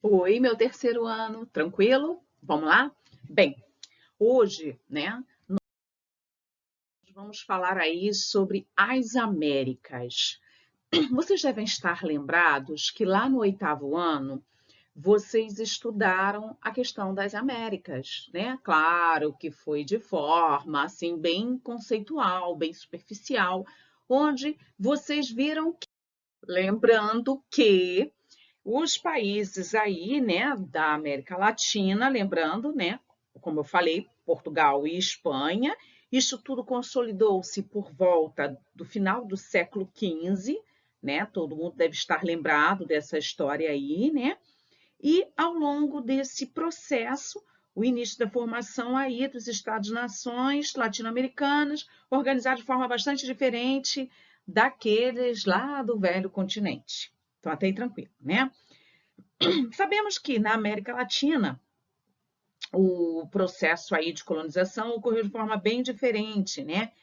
Oi, meu terceiro ano, tranquilo? Vamos lá? Bem, hoje, né, nós vamos falar aí sobre as Américas. Vocês devem estar lembrados que lá no oitavo ano vocês estudaram a questão das Américas, né? Claro que foi de forma assim bem conceitual, bem superficial, onde vocês viram, lembrando que os países aí, né, da América Latina, lembrando, né, como eu falei, Portugal e Espanha, isso tudo consolidou-se por volta do final do século XV, né? Todo mundo deve estar lembrado dessa história aí, né? E ao longo desse processo, o início da formação aí dos Estados-nações latino-americanas, organizados de forma bastante diferente daqueles lá do velho continente. Então, até aí tranquilo, né? Sabemos que na América Latina o processo aí de colonização ocorreu de forma bem diferente, né?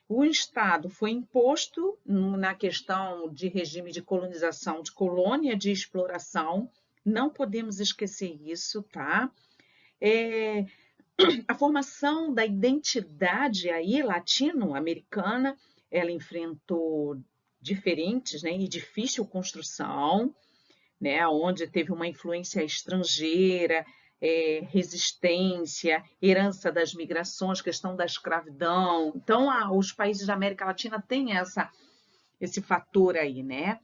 O Estado foi imposto na questão de regime de colonização, de colônia de exploração, não podemos esquecer isso, tá? É, a formação da identidade aí latino-americana, ela enfrentou diferentes, né, e difícil construção, né, onde teve uma influência estrangeira, resistência, herança das migrações, questão da escravidão. Então, os países da América Latina têm esse fator aí, né?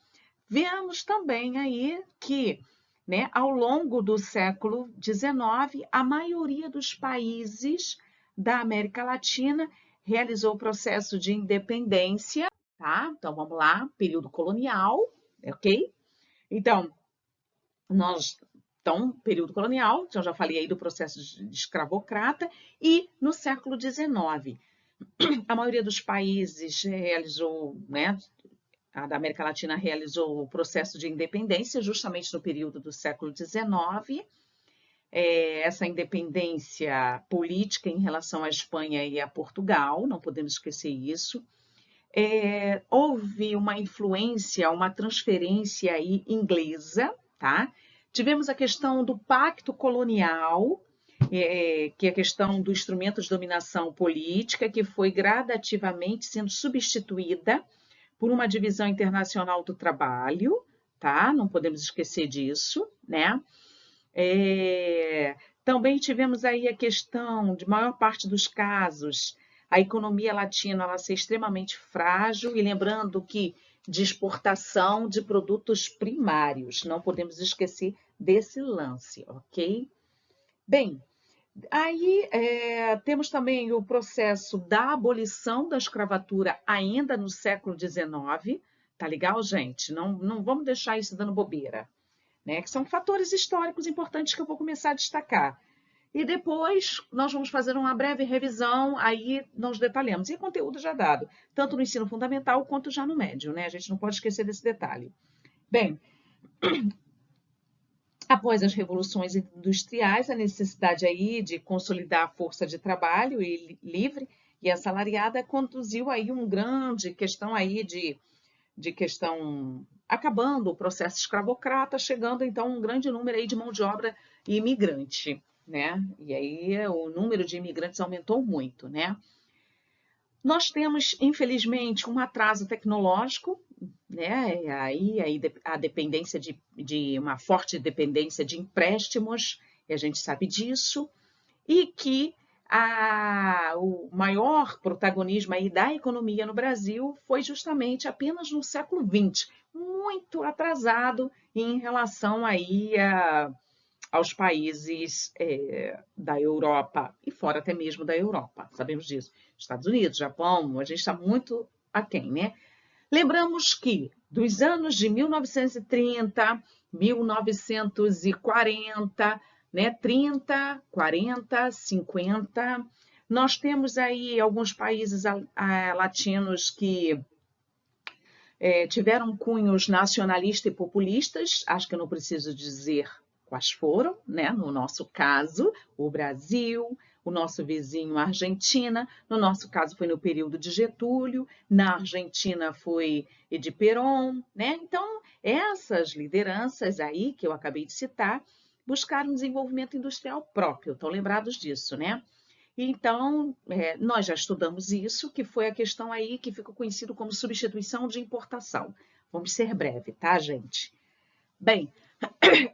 Vemos também aí que, né, ao longo do século XIX, a maioria dos países da América Latina realizou o processo de independência, tá? Então, vamos lá, período colonial, ok? Então, período colonial, então já falei aí do processo de escravocrata, e no século XIX, a maioria dos países realizou, né, a da América Latina realizou o processo de independência justamente no período do século XIX. Essa independência política em relação à Espanha e a Portugal, não podemos esquecer isso. Houve uma influência, uma transferência aí inglesa, tá? Tivemos a questão do pacto colonial, que é a questão do instrumento de dominação política, que foi gradativamente sendo substituída por uma divisão internacional do trabalho, tá? Não podemos esquecer disso, né? Também tivemos aí a questão, de maior parte dos casos, a economia latina ela ser extremamente frágil, e lembrando que de exportação de produtos primários, não podemos esquecer desse lance, ok? Bem, aí temos também o processo da abolição da escravatura ainda no século XIX, tá legal, gente? Não vamos deixar isso dando bobeira, né? Que são fatores históricos importantes que eu vou começar a destacar. E depois nós vamos fazer uma breve revisão, aí nós detalhamos. E conteúdo já dado, tanto no ensino fundamental quanto já no médio, né? A gente não pode esquecer desse detalhe. Bem, após as revoluções industriais, a necessidade aí de consolidar a força de trabalho livre e assalariada conduziu aí uma grande questão aí de questão acabando o processo escravocrata, chegando então um grande número aí de mão de obra imigrante, né? E aí o número de imigrantes aumentou muito, né? Nós temos, infelizmente, um atraso tecnológico, né? Aí a dependência de uma forte dependência de empréstimos, e a gente sabe disso, e que o maior protagonismo aí da economia no Brasil foi justamente apenas no século XX, muito atrasado em relação aí aos países da Europa e fora até mesmo da Europa, sabemos disso. Estados Unidos, Japão, a gente está muito aquém, né? Lembramos que dos anos de 1930, 1940, né, 30, 40, 50, nós temos aí alguns países latinos que tiveram cunhos nacionalistas e populistas, acho que eu não preciso dizer quais foram, né? No nosso caso, o Brasil, o nosso vizinho, a Argentina. No nosso caso, foi no período de Getúlio, na Argentina foi de Perón, né? Então, essas lideranças aí que eu acabei de citar, buscar um desenvolvimento industrial próprio. Estão lembrados disso, né? Então, nós já estudamos isso, que foi a questão aí que ficou conhecido como substituição de importação. Vamos ser breve, tá, gente? Bem,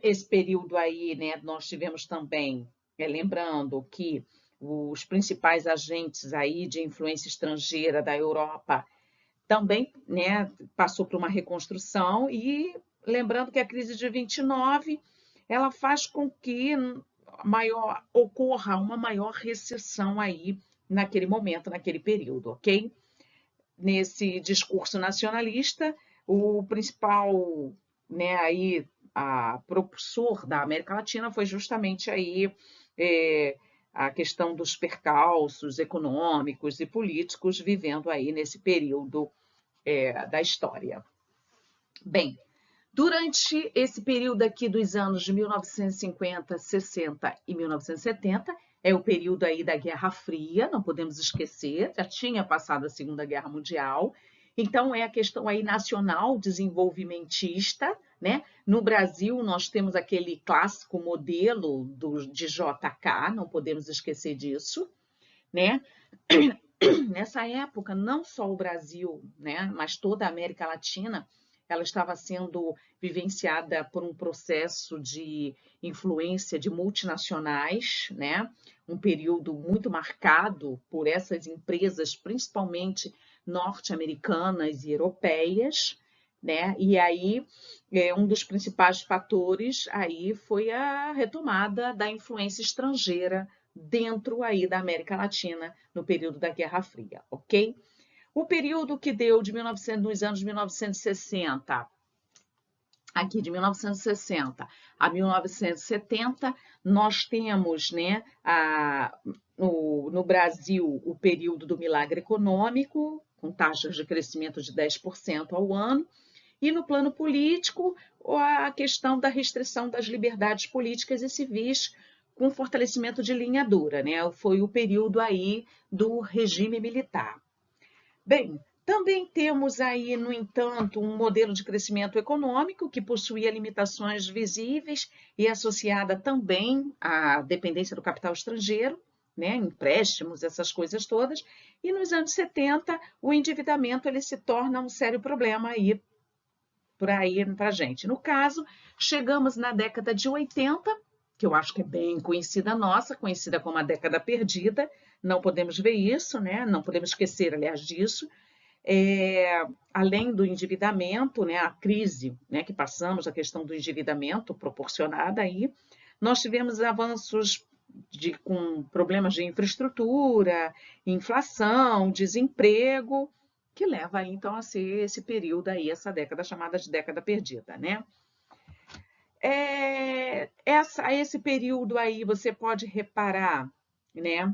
esse período aí, né, nós tivemos também, lembrando que os principais agentes aí de influência estrangeira da Europa também, né, passou por uma reconstrução e lembrando que a crise de 29, ela faz com que ocorra uma maior recessão aí naquele momento, naquele período, ok? Nesse discurso nacionalista, o principal, né, aí, propulsor da América Latina foi justamente aí a questão dos percalços econômicos e políticos vivendo aí nesse período da história. Bem, durante esse período aqui dos anos de 1950, 60 e 1970, é o período aí da Guerra Fria, não podemos esquecer, já tinha passado a Segunda Guerra Mundial, então é a questão aí nacional desenvolvimentista, né? No Brasil nós temos aquele clássico modelo de JK, não podemos esquecer disso, né? Nessa época, não só o Brasil, né, mas toda a América Latina, ela estava sendo vivenciada por um processo de influência de multinacionais, né? Um período muito marcado por essas empresas, principalmente norte-americanas e europeias, né? E aí, um dos principais fatores aí foi a retomada da influência estrangeira dentro aí da América Latina no período da Guerra Fria, ok? O período que deu nos anos 1960, aqui de 1960 a 1970, nós temos, né, no Brasil o período do milagre econômico, com taxas de crescimento de 10% ao ano, e no plano político, a questão da restrição das liberdades políticas e civis, com fortalecimento de linha dura, né? Foi o período aí do regime militar. Bem, também temos aí, no entanto, um modelo de crescimento econômico que possuía limitações visíveis e associada também à dependência do capital estrangeiro, né? Empréstimos, essas coisas todas. E nos anos 70, o endividamento ele se torna um sério problema aí para a gente. No caso, chegamos na década de 80, que eu acho que é bem conhecida nossa, conhecida como a década perdida, não podemos ver isso, né? Não podemos esquecer, aliás, disso. Além do endividamento, né, a crise, né, que passamos, a questão do endividamento proporcionada aí, nós tivemos avanços com problemas de infraestrutura, inflação, desemprego, que leva aí, então a ser esse período aí, essa década chamada de década perdida, né? Esse período aí você pode reparar, né,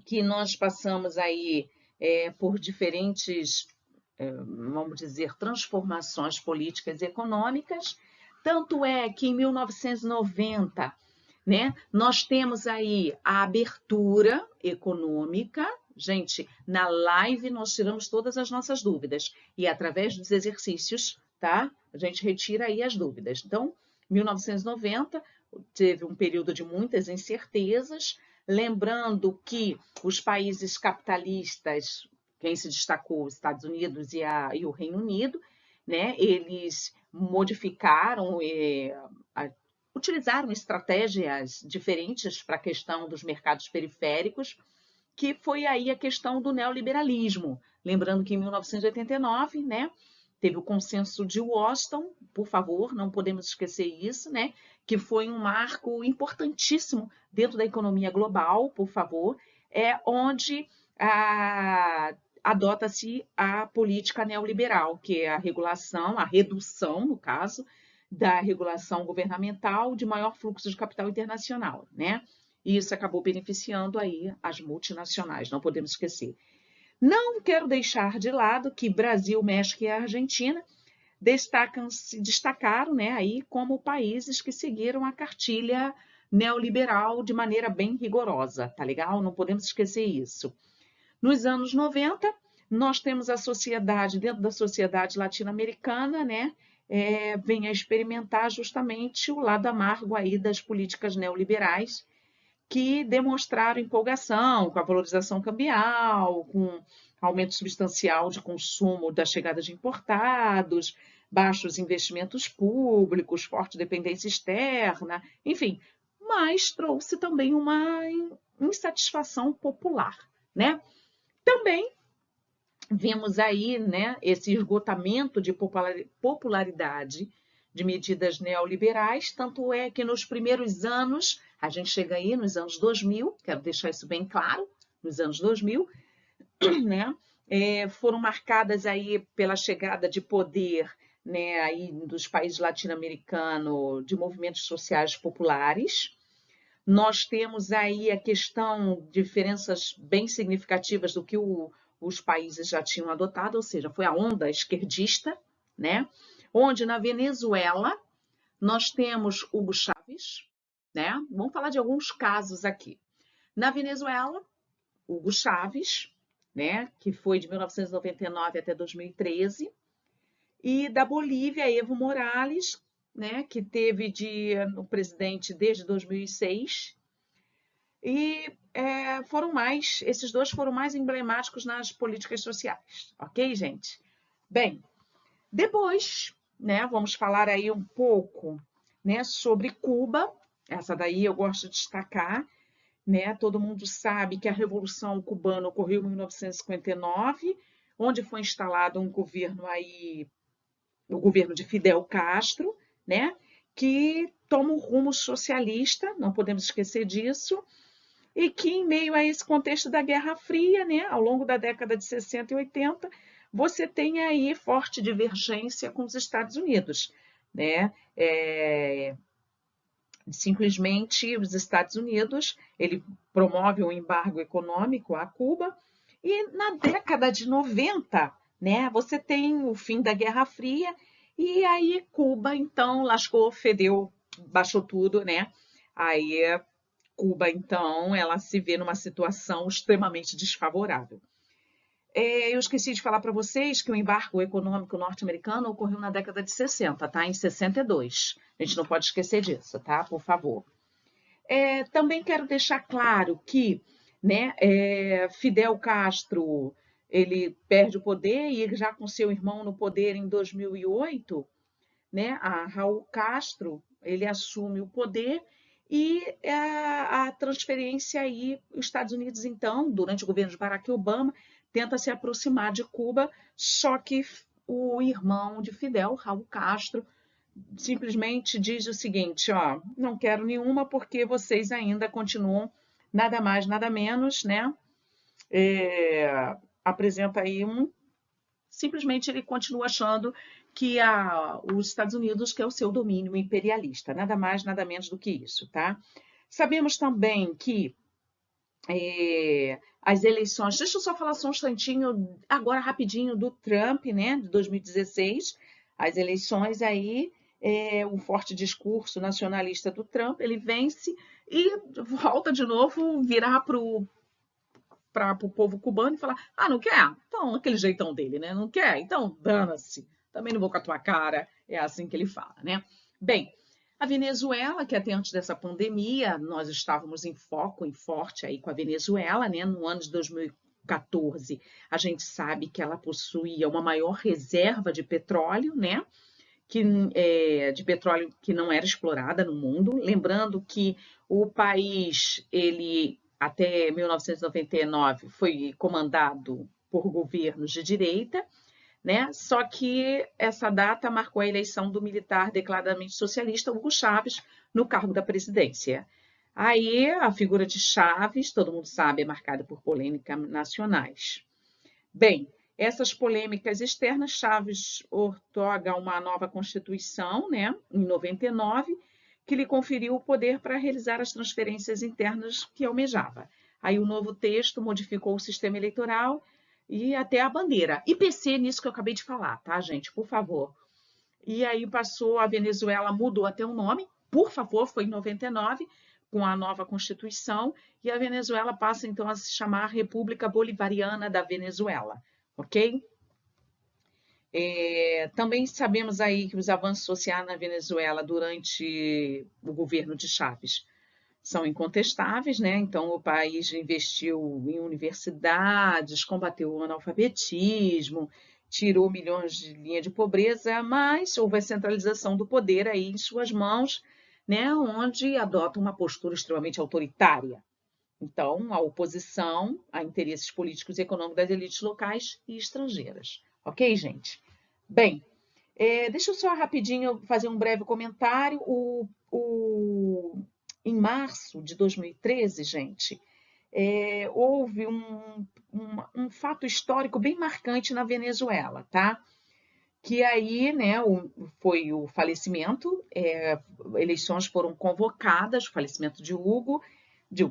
que nós passamos aí por diferentes, vamos dizer, transformações políticas e econômicas, tanto é que em 1990, né, nós temos aí a abertura econômica. Gente, na live nós tiramos todas as nossas dúvidas e através dos exercícios, tá? A gente retira aí as dúvidas. Então, 1990 teve um período de muitas incertezas, lembrando que os países capitalistas, quem se destacou, os Estados Unidos e o Reino Unido, né, eles modificaram, utilizaram estratégias diferentes para a questão dos mercados periféricos, que foi aí a questão do neoliberalismo. Lembrando que em 1989, né, teve o consenso de Washington, por favor, não podemos esquecer isso, né, que foi um marco importantíssimo dentro da economia global, por favor, onde adota-se a política neoliberal, que é a regulação, a redução, no caso, da regulação governamental de maior fluxo de capital internacional, né? E isso acabou beneficiando aí as multinacionais, não podemos esquecer. Não quero deixar de lado que Brasil, México e Argentina se destacaram, né, aí como países que seguiram a cartilha neoliberal de maneira bem rigorosa, tá legal? Não podemos esquecer isso. Nos anos 90, nós temos a sociedade, dentro da sociedade latino-americana, né, vem a experimentar justamente o lado amargo aí das políticas neoliberais, que demonstraram empolgação com a valorização cambial, com aumento substancial de consumo da chegada de importados, baixos investimentos públicos, forte dependência externa, enfim, mas trouxe também uma insatisfação popular, né? Também vimos aí, né, esse esgotamento de popularidade de medidas neoliberais, tanto é que nos primeiros anos, a gente chega aí nos anos 2000, quero deixar isso bem claro, nos anos 2000, né, foram marcadas aí pela chegada de poder, né, aí dos países latino-americanos, de movimentos sociais populares. Nós temos aí a questão, diferenças bem significativas do que os países já tinham adotado, ou seja, foi a onda esquerdista, né? Onde na Venezuela nós temos Hugo Chávez, né? Vamos falar de alguns casos aqui. Na Venezuela, Hugo Chávez, né? Que foi de 1999 até 2013, e da Bolívia, Evo Morales, né? Que teve o presidente desde 2006. E esses dois foram mais emblemáticos nas políticas sociais, ok, gente? Bem, depois, né, vamos falar aí um pouco, né, sobre Cuba. Essa daí eu gosto de destacar, né? Todo mundo sabe que a Revolução Cubana ocorreu em 1959, onde foi instalado um governo aí, o governo de Fidel Castro, né, que toma um rumo socialista, não podemos esquecer disso, e que, em meio a esse contexto da Guerra Fria, né, ao longo da década de 60 e 80, você tem aí forte divergência com os Estados Unidos, né? Simplesmente os Estados Unidos, ele promove um embargo econômico a Cuba, e na década de 90, né, você tem o fim da Guerra Fria, e aí Cuba, então, lascou, fedeu, baixou tudo, né? Aí Cuba, então, ela se vê numa situação extremamente desfavorável. Eu esqueci de falar para vocês que o embargo econômico norte-americano ocorreu na década de 60, tá? Em 62. A gente não pode esquecer disso, tá? Por favor. Também quero deixar claro que, né, Fidel Castro, ele perde o poder e já com seu irmão no poder em 2008, né, a Raul Castro, ele assume o poder e a transferência aí, os Estados Unidos, então, durante o governo de Barack Obama, tenta se aproximar de Cuba, só que o irmão de Fidel, Raul Castro, simplesmente diz o seguinte, ó, não quero nenhuma porque vocês ainda continuam nada mais, nada menos, né? Apresenta aí simplesmente ele continua achando que os Estados Unidos quer o seu domínio imperialista, nada mais, nada menos do que isso, tá? Sabemos também que as eleições, deixa eu só falar só um instantinho, agora rapidinho, do Trump, né, de 2016, as eleições aí, um forte discurso nacionalista do Trump, ele vence e volta de novo, virar para o povo cubano e falar, não quer? Então, aquele jeitão dele, né, não quer? Então, dana-se, também não vou com a tua cara, é assim que ele fala, né? Bem, a Venezuela, que até antes dessa pandemia, nós estávamos em foco, em forte aí com a Venezuela, né? No ano de 2014, a gente sabe que ela possuía uma maior reserva de petróleo, né? De petróleo que não era explorada no mundo. Lembrando que o país, ele até 1999 foi comandado por governos de direita, né? Só que essa data marcou a eleição do militar declaradamente socialista Hugo Chávez no cargo da presidência. Aí a figura de Chávez, todo mundo sabe, é marcada por polêmicas nacionais. Bem, essas polêmicas externas, Chávez outorga uma nova Constituição, né, em 99, que lhe conferiu o poder para realizar as transferências internas que almejava. Aí o novo texto modificou o sistema eleitoral e até a bandeira. IPC nisso que eu acabei de falar, tá, gente? Por favor. E aí passou, a Venezuela mudou até o nome, por favor, foi em 99, com a nova Constituição, e a Venezuela passa então a se chamar República Bolivariana da Venezuela, ok? Também sabemos aí que os avanços sociais na Venezuela durante o governo de Chávez são incontestáveis, né? Então, o país investiu em universidades, combateu o analfabetismo, tirou milhões de linha de pobreza, mas houve a centralização do poder aí em suas mãos, né? Onde adota uma postura extremamente autoritária. Então, a oposição a interesses políticos e econômicos das elites locais e estrangeiras. Ok, gente? Bem, deixa eu só rapidinho fazer um breve comentário. Em março de 2013, gente, houve um fato histórico bem marcante na Venezuela, tá? Que aí, né, foi o falecimento, eleições foram convocadas, o falecimento de Hugo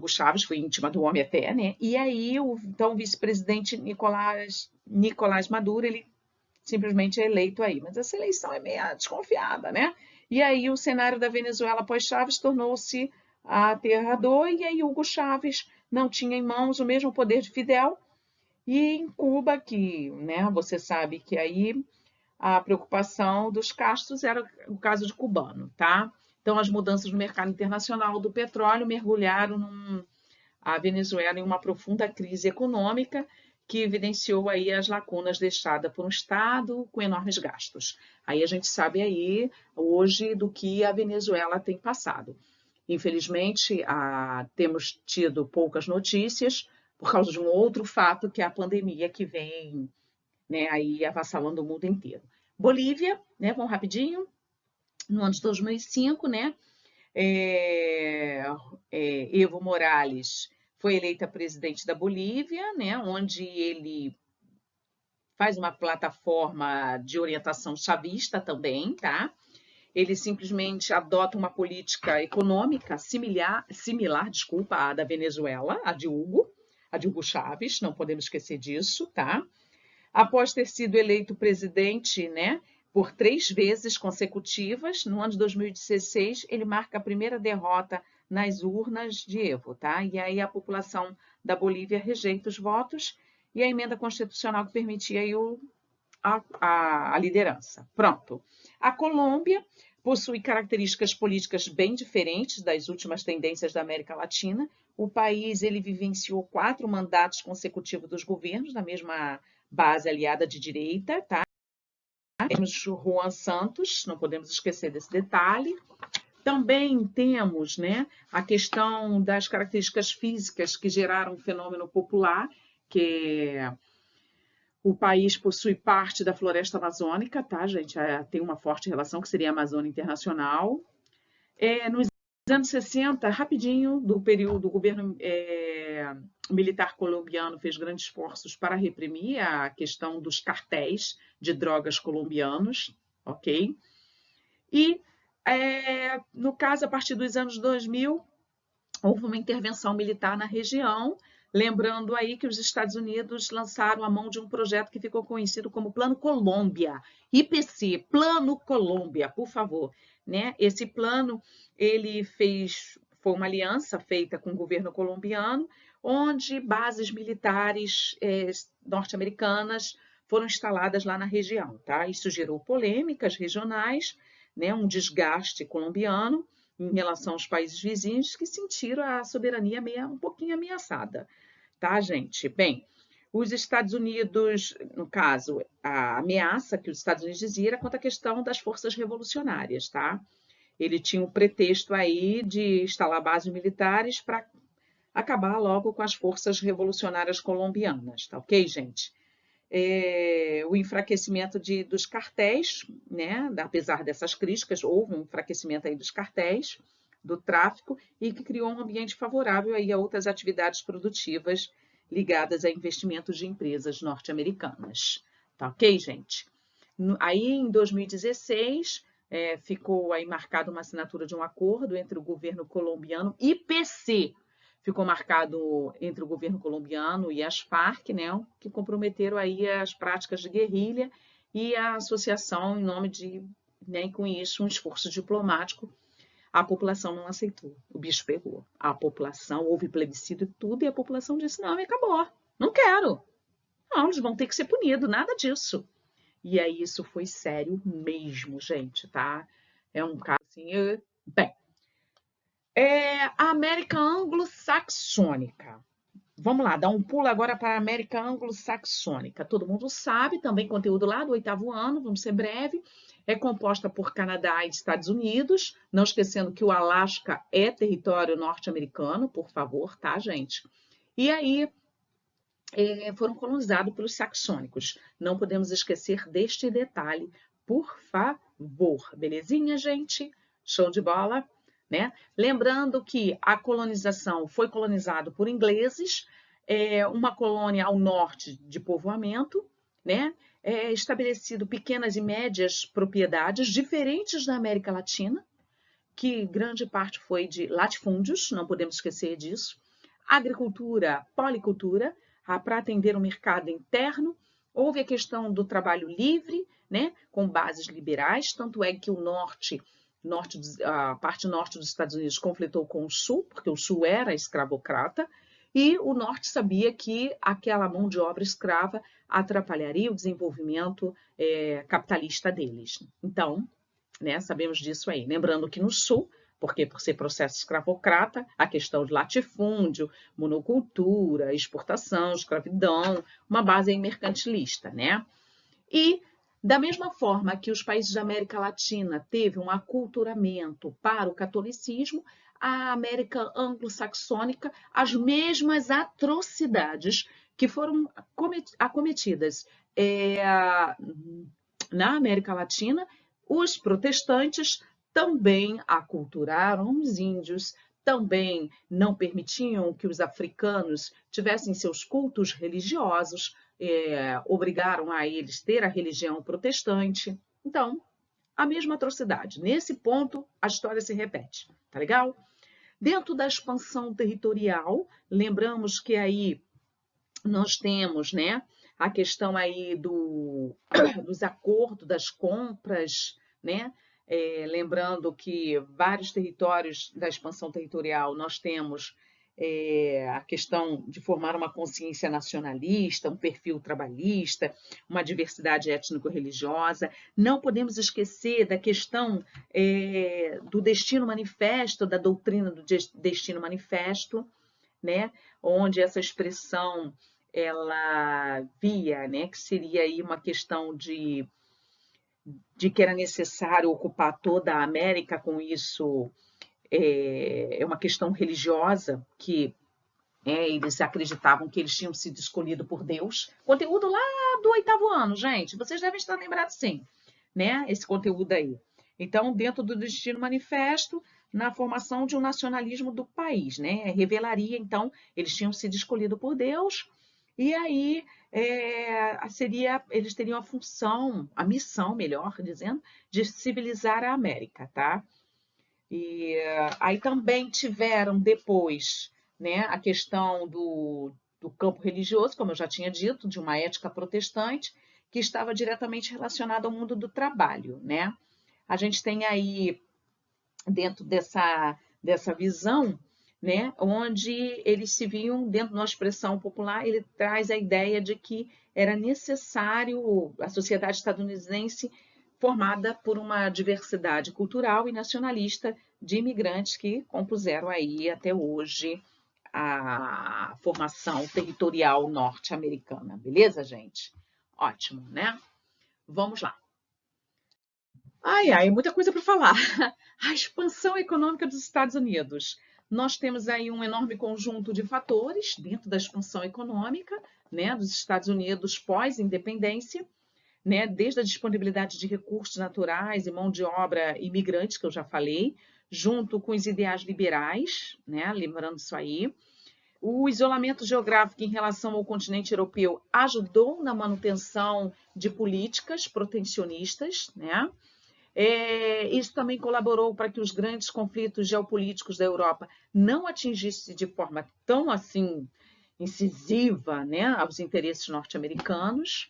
Chávez, foi íntima do homem até, né? E aí, então, o vice-presidente Nicolás Maduro, ele simplesmente é eleito aí. Mas essa eleição é meio desconfiada, né? E aí o cenário da Venezuela após Chávez tornou-se aterrador, e aí Hugo Chávez não tinha em mãos o mesmo poder de Fidel, e em Cuba, que, né, você sabe que aí a preocupação dos Castros era o caso de cubano, tá? Então, as mudanças no mercado internacional do petróleo mergulharam a Venezuela em uma profunda crise econômica que evidenciou aí as lacunas deixadas por um Estado com enormes gastos. Aí a gente sabe aí, hoje, do que a Venezuela tem passado. Infelizmente, temos tido poucas notícias por causa de um outro fato, que é a pandemia que vem, né, aí avassalando o mundo inteiro. Bolívia, né, vamos rapidinho, no ano de 2005, né, Evo Morales foi eleita presidente da Bolívia, né, onde ele faz uma plataforma de orientação chavista também, tá? Ele simplesmente adota uma política econômica similar, à da Venezuela, a de Hugo Chávez, não podemos esquecer disso, tá? Após ter sido eleito presidente, né, por 3 vezes consecutivas, no ano de 2016, ele marca a primeira derrota nas urnas de Evo, tá? E aí a população da Bolívia rejeita os votos e a emenda constitucional que permitia aí a liderança. Pronto. A Colômbia possui características políticas bem diferentes das últimas tendências da América Latina. O país ele vivenciou 4 mandatos consecutivos dos governos da mesma base aliada de direita, tá? Temos Juan Santos, não podemos esquecer desse detalhe. Também temos, né, a questão das características físicas que geraram um fenômeno popular, que o país possui parte da floresta amazônica, tá, gente? Tem uma forte relação, que seria a Amazônia Internacional. Nos anos 60, rapidinho, do período do governo militar colombiano fez grandes esforços para reprimir a questão dos cartéis de drogas colombianos, ok? E, no caso, a partir dos anos 2000, houve uma intervenção militar na região, lembrando aí que os Estados Unidos lançaram a mão de um projeto que ficou conhecido como Plano Colômbia, IPC, Plano Colômbia, por favor, né? Esse plano, foi uma aliança feita com o governo colombiano, onde bases militares norte-americanas foram instaladas lá na região, tá? Isso gerou polêmicas regionais, né? Um desgaste colombiano em relação aos países vizinhos, que sentiram a soberania um pouquinho ameaçada, tá, gente? Bem, os Estados Unidos, no caso, a ameaça que os Estados Unidos diziam era quanto à questão das forças revolucionárias, tá? Ele tinha um pretexto aí de instalar bases militares para acabar logo com as forças revolucionárias colombianas, tá ok, gente? O enfraquecimento dos cartéis, né? Apesar dessas críticas, houve um enfraquecimento aí dos cartéis, do tráfico, e que criou um ambiente favorável aí a outras atividades produtivas ligadas a investimentos de empresas norte-americanas. Tá ok, gente? Aí, em 2016, ficou aí marcada uma assinatura de um acordo entre o governo colombiano, IPC, ficou marcado entre o governo colombiano e as Farc, né, que comprometeram aí as práticas de guerrilha e a associação em nome de, né, e com isso, um esforço diplomático. A população não aceitou, o bicho pegou. A população, houve plebiscito e tudo, e a população disse, não, acabou, não quero. Não, eles vão ter que ser punidos, nada disso. e aí isso foi sério mesmo, gente, tá? É um caso assim, bem, a América anglo-saxônica. Vamos lá, dar um pulo agora para a América anglo-saxônica. Todo mundo sabe, também conteúdo lá do 8º ano, vamos ser breve. É composta por Canadá e Estados Unidos, não esquecendo que o Alasca é território norte-americano, por favor, tá, gente? E aí foram colonizados pelos saxônicos. Não podemos esquecer deste detalhe, por favor. Belezinha, gente? Show de bola? Né? Lembrando que a colonização foi colonizado por ingleses, uma colônia ao norte de povoamento, né? Estabelecido pequenas e médias propriedades diferentes da América Latina, que grande parte foi de latifúndios, não podemos esquecer disso, agricultura, policultura, para atender o mercado interno. Houve a questão do trabalho livre, né, com bases liberais, tanto é que a parte norte dos Estados Unidos conflitou com o sul, porque o sul era escravocrata, e o norte sabia que aquela mão de obra escrava atrapalharia o desenvolvimento capitalista deles. Então, né, sabemos disso aí. Lembrando que no sul, porque por ser processo escravocrata, a questão de latifúndio, monocultura, exportação, escravidão, uma base mercantilista, né? E da mesma forma que os países da América Latina teve um aculturamento para o catolicismo, a América anglo-saxônica, as mesmas atrocidades que foram acometidas na América Latina, os protestantes também aculturaram os índios, também não permitiam que os africanos tivessem seus cultos religiosos, obrigaram a eles ter a religião protestante. Então, a mesma atrocidade. Nesse ponto, a história se repete, tá legal? Dentro da expansão territorial, lembramos que aí nós temos, né, a questão aí dos acordos, das compras, né? Lembrando que vários territórios da expansão territorial nós temos a questão de formar uma consciência nacionalista, um perfil trabalhista, uma diversidade étnico-religiosa. Não podemos esquecer da questão do destino manifesto, da doutrina do destino manifesto, né? Onde essa expressão ela via, né, que seria aí uma questão de que era necessário ocupar toda a América, com isso uma questão religiosa, que eles acreditavam que eles tinham sido escolhidos por Deus. Conteúdo lá do 8º ano, gente, vocês devem estar lembrados sim, né, esse conteúdo aí. Então, dentro do Destino Manifesto, na formação de um nacionalismo do país, né, revelaria, então, eles tinham sido escolhidos por Deus, e aí eles teriam a função, a missão, melhor dizendo, de civilizar a América, tá? E aí também tiveram depois, né, a questão do campo religioso, como eu já tinha dito, de uma ética protestante, que estava diretamente relacionada ao mundo do trabalho, né? A gente tem aí, dentro dessa visão, né, onde eles se viam, dentro de uma expressão popular, ele traz a ideia de que era necessário a sociedade estadunidense formada por uma diversidade cultural e nacionalista de imigrantes que compuseram aí até hoje a formação territorial norte-americana. Beleza, gente? Ótimo, né? Vamos lá. Muita coisa para falar. A expansão econômica dos Estados Unidos. Nós temos aí um enorme conjunto de fatores dentro da expansão econômica, né, dos Estados Unidos pós-independência, né, desde a disponibilidade de recursos naturais e mão de obra imigrantes, que eu já falei, junto com os ideais liberais, né, lembrando isso aí. O isolamento geográfico em relação ao continente europeu ajudou na manutenção de políticas protecionistas, né? Isso também colaborou para que os grandes conflitos geopolíticos da Europa não atingissem de forma tão assim incisiva, né, aos interesses norte-americanos.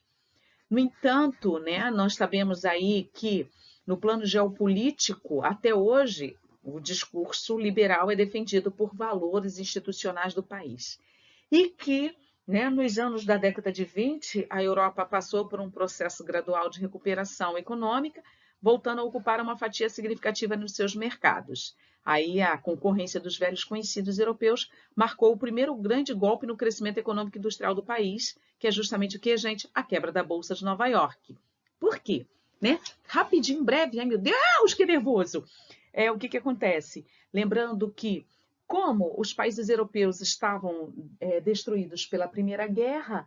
No entanto, né, nós sabemos aí que no plano geopolítico, até hoje, o discurso liberal é defendido por valores institucionais do país. E que, né? Nos anos da década de 20, a Europa passou por um processo gradual de recuperação econômica, voltando a ocupar uma fatia significativa nos seus mercados. Aí a concorrência dos velhos conhecidos europeus marcou o primeiro grande golpe no crescimento econômico e industrial do país, que é justamente o que, gente? A quebra da Bolsa de Nova York. Por quê? Né? Rapidinho, breve, ai meu Deus, que nervoso! O que acontece? Lembrando que, como os países europeus estavam destruídos pela Primeira Guerra,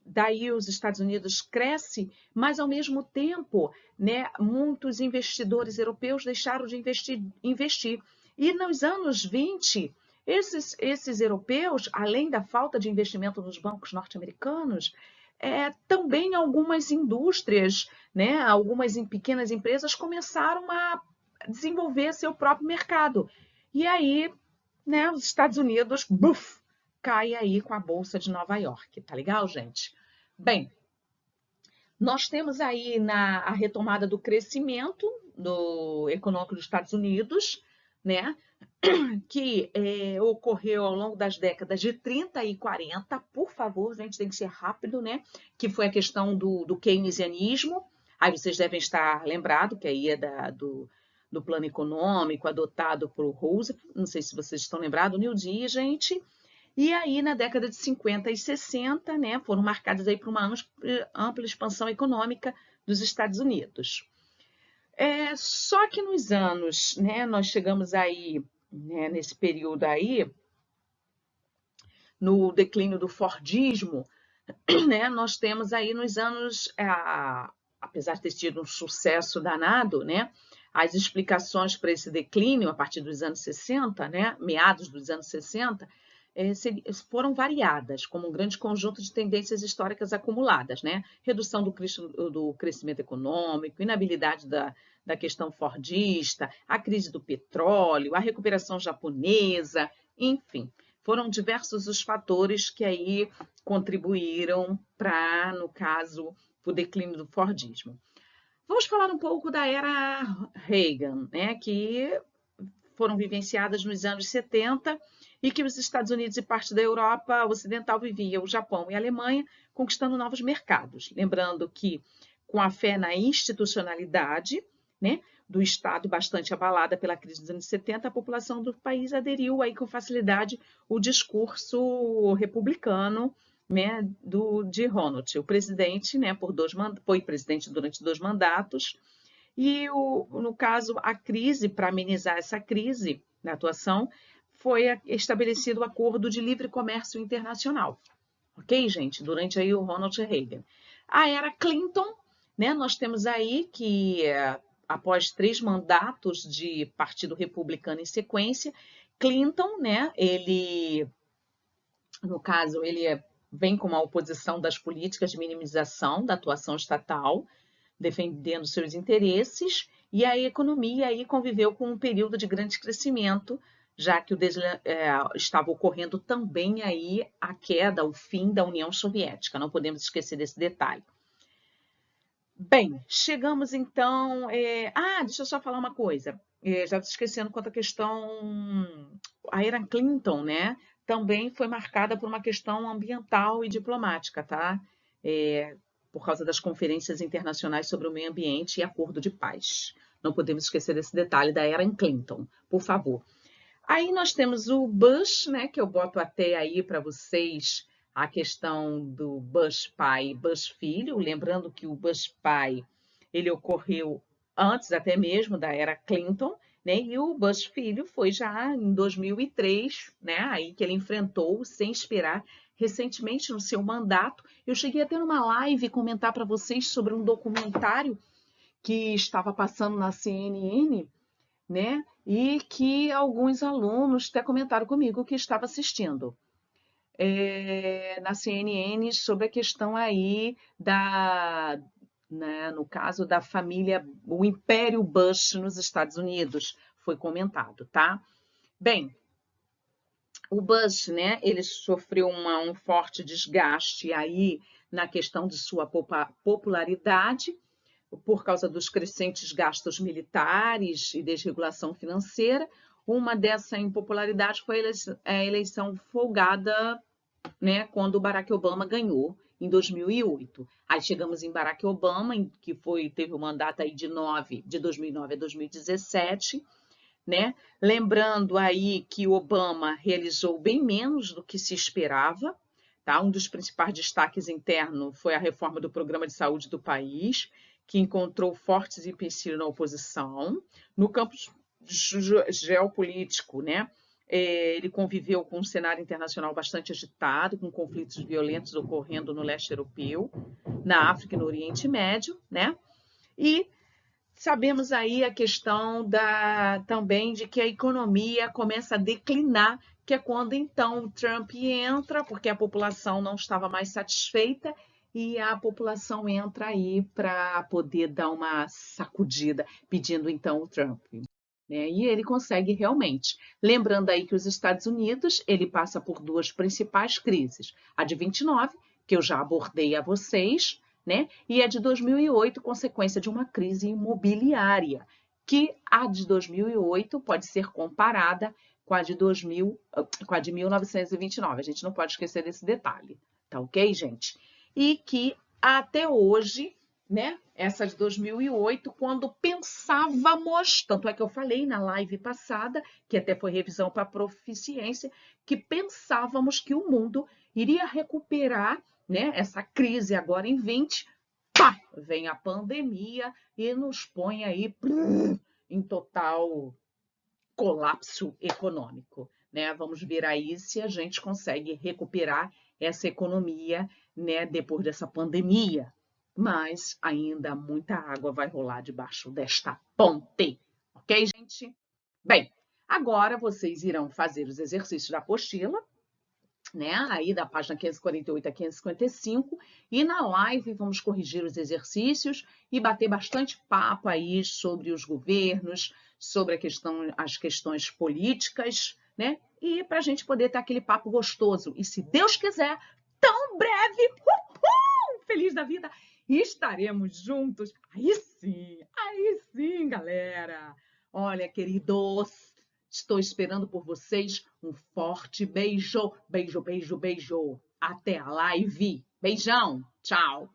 daí os Estados Unidos crescem, mas ao mesmo tempo, né, muitos investidores europeus deixaram de investir. E nos anos 20, esses europeus, além da falta de investimento nos bancos norte-americanos, também algumas indústrias, né, algumas pequenas empresas começaram a desenvolver seu próprio mercado. E aí, né, os Estados Unidos, buf, cai aí com a Bolsa de Nova York. Tá legal, gente? Bem, nós temos aí a retomada do crescimento econômico dos Estados Unidos, né, que ocorreu ao longo das décadas de 30 e 40, por favor, gente, tem que ser rápido, né, que foi a questão do keynesianismo. Aí vocês devem estar lembrados que aí do plano econômico adotado por Roosevelt, não sei se vocês estão lembrados, New Deal, gente. E aí, na década de 50 e 60, né, foram marcadas aí por uma ampla expansão econômica dos Estados Unidos. Só que nos anos, né, nós chegamos aí, né, nesse período aí, no declínio do Fordismo, né, nós temos aí nos anos, apesar de ter tido um sucesso danado, né, as explicações para esse declínio a partir dos anos 60, né, meados dos anos 60, foram variadas, como um grande conjunto de tendências históricas acumuladas, né? Redução do crescimento econômico, inabilidade da questão fordista, a crise do petróleo, a recuperação japonesa, enfim, foram diversos os fatores que aí contribuíram para, no caso, o declínio do fordismo. Vamos falar um pouco da era Reagan, né, que foram vivenciadas nos anos 70 e que os Estados Unidos e parte da Europa Ocidental viviam, o Japão e a Alemanha, conquistando novos mercados. Lembrando que, com a fé na institucionalidade, né, do Estado bastante abalada pela crise dos anos 70, a população do país aderiu aí com facilidade o discurso republicano, né, de Ronald, o presidente, né, foi presidente durante 2 mandatos, e, no caso, a crise, para amenizar essa crise na atuação, foi estabelecido o Acordo de Livre Comércio Internacional. Ok, gente? Durante aí o Ronald Reagan. A era Clinton, né, nós temos aí que, após 3 mandatos de Partido Republicano em sequência, Clinton, né, ele, no caso, ele vem com uma oposição das políticas de minimização da atuação estatal, defendendo seus interesses, e a economia aí conviveu com um período de grande crescimento, já que estava ocorrendo também aí a queda, o fim da União Soviética. Não podemos esquecer desse detalhe. Bem, chegamos então... deixa eu só falar uma coisa. Já estou esquecendo quanto à questão... A era Clinton, né? Também foi marcada por uma questão ambiental e diplomática, tá? Por causa das conferências internacionais sobre o meio ambiente e acordo de paz. Não podemos esquecer desse detalhe da era Clinton, por favor. Aí nós temos o Bush, né, que eu boto até aí para vocês a questão do Bush pai e Bush filho, lembrando que o Bush pai ele ocorreu antes até mesmo da era Clinton, né, e o Bush filho foi já em 2003, né, aí que ele enfrentou sem esperar recentemente no seu mandato. Eu cheguei até numa live comentar para vocês sobre um documentário que estava passando na CNN, né? E que alguns alunos até comentaram comigo que estava assistindo na CNN sobre a questão aí né, no caso da família, o Império Bush nos Estados Unidos, foi comentado, tá? Bem, o Bush, né, ele sofreu um forte desgaste aí na questão de sua popularidade, por causa dos crescentes gastos militares e desregulação financeira. Uma dessa impopularidade foi a eleição folgada né, quando o Barack Obama ganhou em 2008. Aí chegamos em Barack Obama, que teve o mandato aí de 2009 a 2017, né? Lembrando aí que o Obama realizou bem menos do que se esperava, tá? Um dos principais destaques internos foi a reforma do programa de saúde do país, que encontrou fortes empecilhos na oposição. No campo geopolítico, né? Ele conviveu com um cenário internacional bastante agitado, com conflitos violentos ocorrendo no leste europeu, na África e no Oriente Médio, né? E sabemos aí a questão também de que a economia começa a declinar, que é quando então o Trump entra, porque a população não estava mais satisfeita, e a população entra aí para poder dar uma sacudida, pedindo então o Trump. Né? E ele consegue realmente. Lembrando aí que os Estados Unidos, ele passa por duas principais crises. A de 29, que eu já abordei a vocês, né? E a de 2008, consequência de uma crise imobiliária, que a de 2008 pode ser comparada com a de 1929. A gente não pode esquecer desse detalhe, tá ok, gente? E que até hoje, né? Essa de 2008, quando pensávamos, tanto é que eu falei na live passada, que até foi revisão para proficiência, que pensávamos que o mundo iria recuperar, né, essa crise agora em 20, pá, vem a pandemia e nos põe aí em total colapso econômico, né? Vamos ver aí se a gente consegue recuperar essa economia, né, depois dessa pandemia. Mas ainda muita água vai rolar debaixo desta ponte, ok, gente? Bem, agora vocês irão fazer os exercícios da apostila, né? Aí da página 548 a 555, e na live vamos corrigir os exercícios e bater bastante papo aí sobre os governos, sobre as questões políticas, né? E para a gente poder ter aquele papo gostoso. E se Deus quiser, tão breve, feliz da vida, estaremos juntos. Aí sim, galera. Olha, queridos, estou esperando por vocês. Um forte beijo. Beijo, beijo, beijo. Até a live. Beijão. Tchau.